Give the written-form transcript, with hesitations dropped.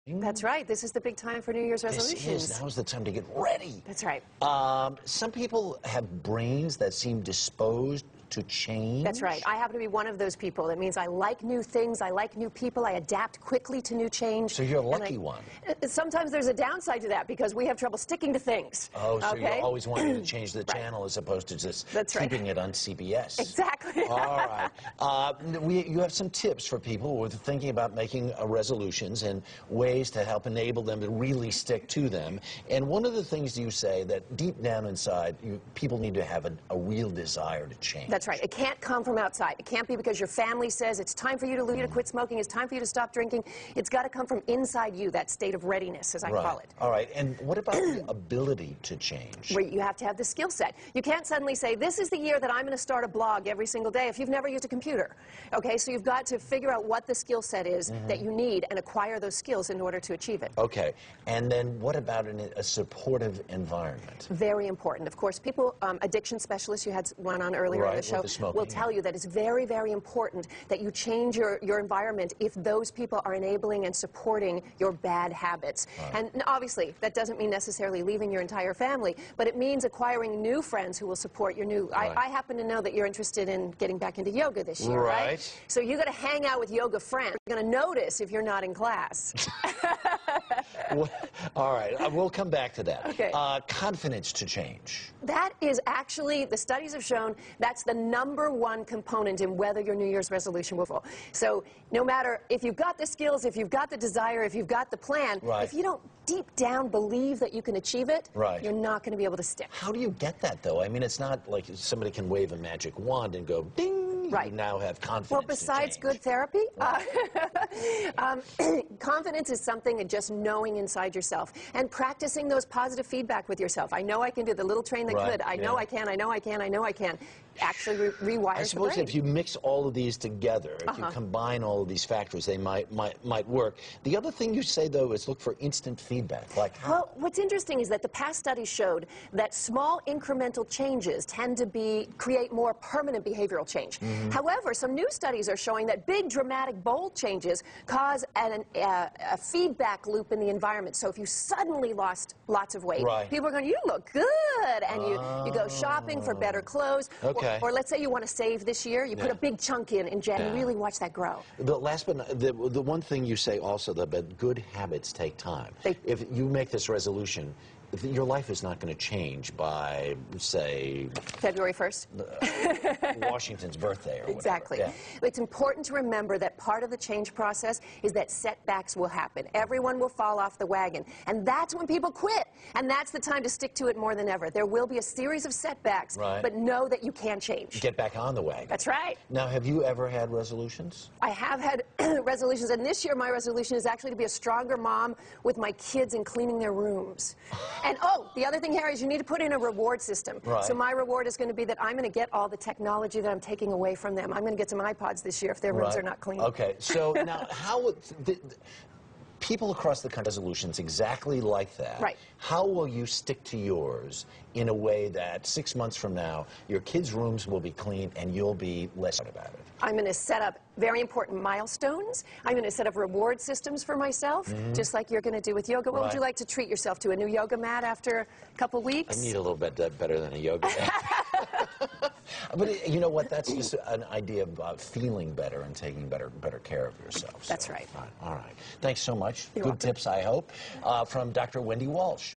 That's right. This is the big time for New Year's resolutions. This is. Now's the time to get ready. That's right. Some people have brains that seem disposed to change. That's right. I happen to be one of those people. That means I like new things. I like new people. I adapt quickly to new change. So you're a lucky one. Sometimes there's a downside to that because we have trouble sticking to things. Oh, so you're always wanting to change the channel as opposed to just keeping it on CBS. Exactly. All right. You have some tips for people who are thinking about making resolutions and ways to help enable them to really stick to them. And one of the things you say that deep down inside, people need to have a real desire to change. That's right. It can't come from outside. It can't be because your family says it's time for you to quit smoking, it's time for you to stop drinking. It's got to come from inside you, that state of readiness, as I call it. All right. And what about the ability to change? Where you have to have the skill set. You can't suddenly say, this is the year that I'm going to start a blog every single day if you've never used a computer. Okay, so you've got to figure out what the skill set is that you need and acquire those skills in order to achieve it. Okay. And then what about a supportive environment? Very important. Of course, people, addiction specialists, you had one on earlier in the show, will tell you that it's very, very important that you change your environment if those people are enabling and supporting your bad habits. And obviously, that doesn't mean necessarily leaving your entire family, but it means acquiring new friends who will support your new... I happen to know that you're interested in getting back into yoga this year, right? So you got to hang out with yoga friends. You're going to notice if you're not in class. Well, all right, we'll come back to that. Okay. Confidence to change. That is actually, the studies have shown, that's the #1 component in whether your New Year's resolution will fall. So no matter if you've got the skills, if you've got the desire, if you've got the plan, if you don't deep down believe that you can achieve it, you're not going to be able to stick. How do you get that, though? I mean, it's not like somebody can wave a magic wand and go, ding, you now have confidence. Well, besides good therapy, confidence is something that just knowing inside yourself and practicing those positive feedback with yourself. I know I can do the little train that could. I know I can, I know I can, I know I can. Actually rewires the brain. I suppose if you mix all of these together, if you combine all of these factors, they might work. The other thing you say, though, is look for instant feedback. Like how? Well, what's interesting is that the past studies showed that small incremental changes tend to create more permanent behavioral change. However, some new studies are showing that big, dramatic, bold changes cause a feedback loop in the environment. So if you suddenly lost lots of weight, people are going, you look good, and you go shopping for better clothes. Or let's say you want to save this year, you put a big chunk in January, and really watch that grow. The last but not, the one thing you say also, that good habits take time. If you make this resolution, your life is not going to change by, say... February 1st? Washington's birthday or whatever. Exactly. It's important to remember that part of the change process is that setbacks will happen. Everyone will fall off the wagon. And that's when people quit. And that's the time to stick to it more than ever. There will be a series of setbacks, but know that you can change. Get back on the wagon. That's right. Now, have you ever had resolutions? I have had resolutions. And this year, my resolution is actually to be a stronger mom with my kids and cleaning their rooms. And, the other thing, Harry, is you need to put in a reward system. So my reward is going to be that I'm going to get all the technology that I'm taking away from them. I'm going to get some iPods this year if their rooms are not clean. Okay, so now how... people across the country resolutions exactly like that. How will you stick to yours in a way that 6 months from now, your kids' rooms will be clean and you'll be less about it? I'm going to set up very important milestones. I'm going to set up reward systems for myself, just like you're going to do with yoga. What would you like to treat yourself to? A new yoga mat after a couple weeks? I need a little bit better than a yoga mat. But you know what? That's just an idea about feeling better and taking better care of yourself. That's right. All right. Thanks so much. You're Good welcome. tips, I hope, from Dr. Wendy Walsh.